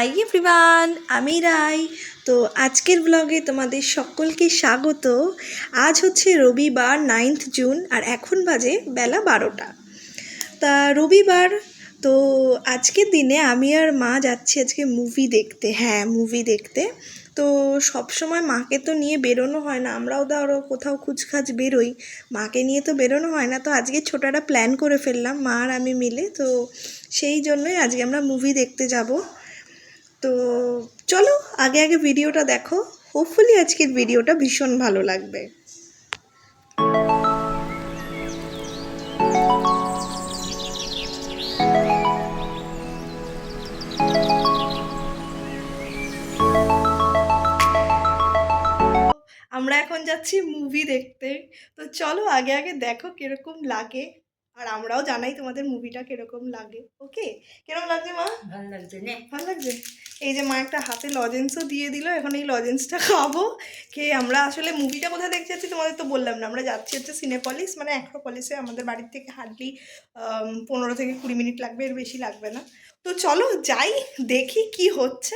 Hi everyone, আমি রাই। তো আজকের ব্লগে তোমাদের সকলকে স্বাগত। আজ হচ্ছে রবিবার 9 জুন আর এখন বাজে বেলা 12টা। তা রবিবার তো আজকের দিনে আমি আর মা যাচ্ছি আজকে মুভি দেখতে। হ্যাঁ, মুভি দেখতে। তো সব সময় মাকে তো নিয়ে বেরোনো হয় না, আমরাও ধরো কোথাও খুচখাচ বেরোই, মাকে নিয়ে তো বেরোনো হয় না। তো আজকে ছোটো একটা প্ল্যান করে ফেললাম মা আর আমি মিলে, তো সেই জন্যই আজকে আমরা মুভি দেখতে যাব। তো চলো আগে আগে ভিডিওটা দেখো, হোপফুলি আজকের ভিডিওটা ভীষণ ভালো লাগবে। আমরা এখন যাচ্ছি মুভি দেখতে। তো চলো আগে আগে দেখো কিরকম লাগে, আর আমরাও জানাই তোমাদের মুভিটা কিরকম লাগে। ওকে, কিরকম লাগছে মা? ভালো লাগছে না? ভালো লাগছে। এই যে মা একটা হাতে লজেন্সও দিয়ে দিল, এখন এই লজেন্সটা খাবো খেয়ে আমরা আসলে মুভিটা কোথায় দেখতে যাচ্ছি তোমাদের তো বললাম না। আমরা যাচ্ছি হচ্ছে সিনেপলিস, মানে অ্যাক্রোপলিসে। আমাদের বাড়ির থেকে হার্ডলি 15 থেকে 20 মিনিট লাগবে, এর বেশি লাগবে না। তো চলো যাই, দেখি কি হচ্ছে।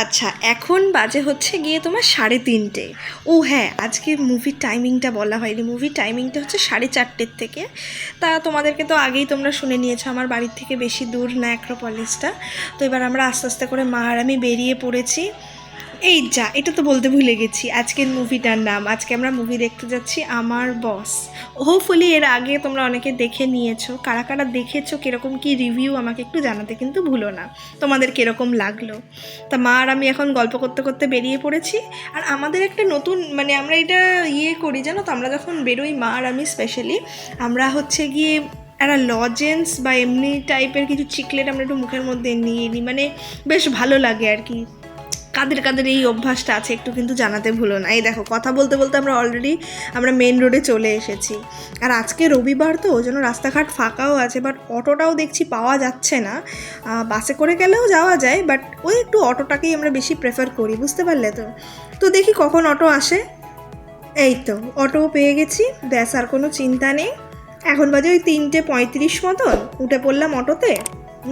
আচ্ছা, এখন বাজে হচ্ছে গিয়ে তোমার 3:30। ও হ্যাঁ, আজকে মুভির টাইমিংটা বলা হয়নি। মুভির টাইমিংটা হচ্ছে 4:30 থেকে। তা তোমাদেরকে তো আগেই তোমরা শুনে নিয়েছো, আমার বাড়ির থেকে বেশি দূর না অ্যাক্রোপলিসটা। তো এবার আমরা আস্তে আস্তে করে মা আর আমি বেরিয়ে পড়েছি। এই যা, এটা তো বলতে ভুলে গেছি আজকের মুভিটার নাম। আজকে আমরা মুভি দেখতে যাচ্ছি আমার বস। হোপফুলি এর আগে তোমরা অনেকে দেখে নিয়েছো, কারা কারা দেখেছো, কীরকম কী রিভিউ আমাকে একটু জানাতে কিন্তু ভুলো না, তোমাদের কীরকম লাগলো। তা মা আর আমি এখন গল্প করতে করতে বেরিয়ে পড়েছি। আর আমাদের একটা নতুন, মানে আমরা এটা করি জানো তো, আমরা যখন বেরোই মা আর আমি স্পেশালি, আমরা হচ্ছে গিয়ে একটা লজেন্স বা এমনি টাইপের কিছু চিকলেট আমরা একটু মুখের মধ্যে নিয়ে নিই, মানে বেশ ভালো লাগে আর কি। কাদের কাদের এই অভ্যাসটা আছে একটু কিন্তু জানাতে ভুলো না। এই দেখো, কথা বলতে বলতে আমরা মেন রোডে চলে এসেছি। আর আজকে রবিবার তো ওই জন্য রাস্তাঘাট ফাঁকাও আছে, বাট অটোটাও দেখছি পাওয়া যাচ্ছে না। বাসে করে গেলেও যাওয়া যায়, বাট ওই একটু অটোটাকেই আমরা বেশি প্রেফার করি, বুঝতে পারলে তো। তো দেখি কখন অটো আসে। এই তো অটো পেয়ে গেছি, ব্যাস আর কোনো চিন্তা নেই। এখন বাজে ওই 3:35 মতন, উঠে পড়লাম অটোতে।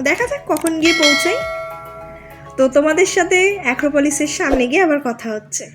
দেখা যাক কখন গিয়ে পৌঁছাই। তো তোমাদের সাথে অ্যাক্রোপলিসের সামনে গিয়ে আবার কথা হচ্ছে।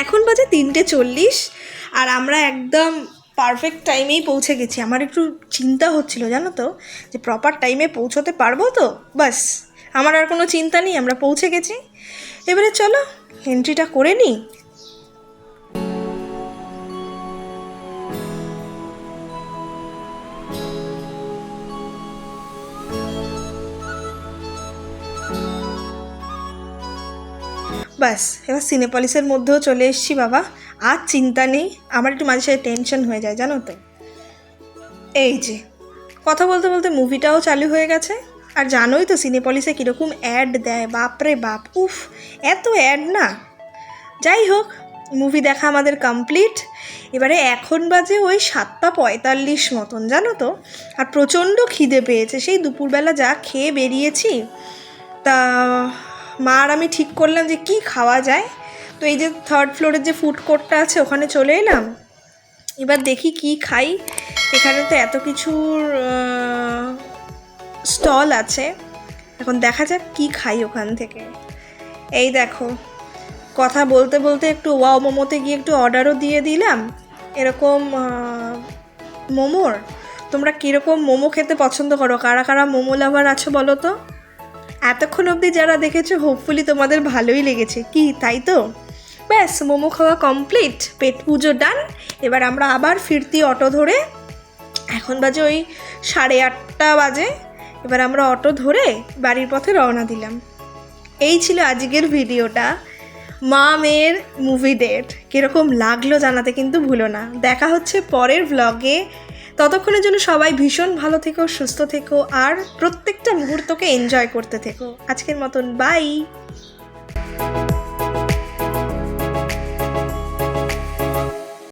এখন বাজে 3:40 আর আমরা একদম পারফেক্ট টাইমেই পৌঁছে গেছি। আমার একটু চিন্তা হচ্ছিল জানো তো, যে প্রপার টাইমে পৌঁছতে পারবো তো। বাস, আমার আর কোনো চিন্তা নেই, আমরা পৌঁছে গেছি। এবারে চলো এন্ট্রিটা করে নিই। বাস, এবার সিনেপলিসের মধ্যেও চলে এসেছি বাবা। আর চিন্তা নেই, আমার একটু মাঝে সাঝে টেনশন হয়ে যায় জানো তো। এই যে কথা বলতে বলতে মুভিটাও চালু হয়ে গেছে। আর জানোই তো সিনেপলিসে কীরকম অ্যাড দেয়, বাপরে বাপ, উফ এত অ্যাড না। যাই হোক, মুভি দেখা আমাদের কমপ্লিট। এবারে এখন বাজে ওই 7:45 মতন জানো তো। আর প্রচণ্ড খিদে পেয়েছে, সেই দুপুরবেলা যা খেয়ে বেরিয়েছি। তা মা আর আমি ঠিক করলাম যে কি খাওয়া যায়। তো এই যে 3rd ফ্লোরের যে ফুড কোর্টটা আছে ওখানে চলে এলাম। এবার দেখি কি খাই। এখানে তো এত কিছুর স্টল আছে, এখন দেখা যাক কি খাই ওখান থেকে। এই দেখো, কথা বলতে বলতে একটু ওয়াও মোমোতে গিয়ে একটু অর্ডারও দিয়ে দিলাম। এরকম মোমোর, তোমরা কীরকম মোমো খেতে পছন্দ করো, কারা কারা মোমো লাভার আছো বলো তো। এতক্ষণ অবধি যারা দেখেছো হোপফুলি তোমাদের ভালোই লেগেছে, কি তাই তো? ব্যাস, মোমো খাওয়া কমপ্লিট, পেট পুজো ডান। এবার আমরা আবার ফিরতি অটো ধরে, এখন বাজে ওই 8:30 বাজে। এবার আমরা অটো ধরে বাড়ির পথে রওনা দিলাম। এই ছিল আজকের ভিডিওটা। মা মেয়ের মুভি ডেট কীরকম লাগলো জানাতে কিন্তু ভুলো না। দেখা হচ্ছে পরের ভ্লগে। ততক্ষণের জন্য সবাই ভীষণ ভালো থেকো, সুস্থ থেকো আর প্রত্যেকটা মুহূর্তকে এনজয় করতে থেকো। আজকের মতন বাই।